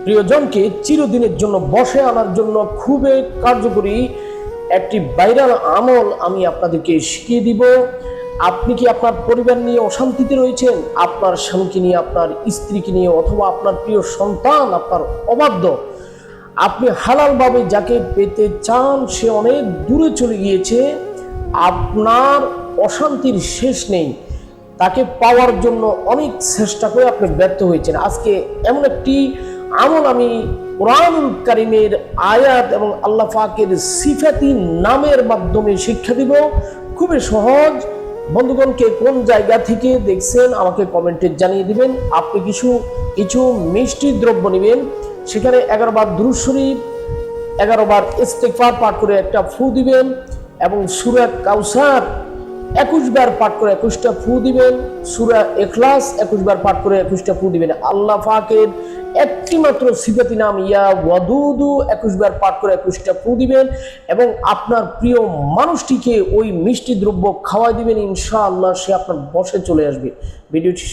প্রিয়জনকে চিরদিনের জন্য বশে আনার জন্য খুবই কার্যকরী একটি ভাইরাল আমল আমি আপনাদেরকে শিখিয়ে দিব। আপনি কি আপনার পরিবার নিয়ে অশান্তিতে রয়েছেন, আপনার স্বামীকে নিয়ে, আপনার স্ত্রীকে নিয়ে, অথবা আপনার প্রিয় সন্তান আপনার অবাধ্য, আপনি হালালভাবে যাকে পেতে চান সে অনেক দূরে চলে গিয়েছে, আপনার অশান্তির শেষ নেই, তাকে পাওয়ার জন্য অনেক চেষ্টা করে আপনি ব্যর্থ হয়েছেন। আজকে এমন একটি আমল আমি কোরআনুল কারীমের আয়াত এবং আল্লাহ পাকের সিফাতি নামের মাধ্যমে শিক্ষা দিব। খুবই সহজ। বন্ধুগণকে কোন জায়গা থেকে দেখছেন আমাকে কমেন্টে জানিয়ে দিবেন। আপনি কিছু মিষ্টি দ্রব্য নেবেন, সেখানে 11 বার দুরূদ শরীফ, 11 বার ইস্তিগফার পাঠ করে একটা ফু দিবেন, এবং সূরা কাউসার 21 বার পাঠ করে 21টা ফু দিবেন, সূরা ইখলাস 21 বার পাঠ করে 21টা ফু দিবেন। আল্লাহ পাকের একটি মাত্র সিফাতি নাম ইয়া ওয়াদুদু 21 বার পাঠ করে 21টা ফু দিবেন, এবং আপনার প্রিয় মানুষটিকে ওই মিষ্টি দ্রব্য খাওয়াই দিবেন। ইনশাআল্লাহ সে আপনার বশে চলে আসবে। ভিডিওটি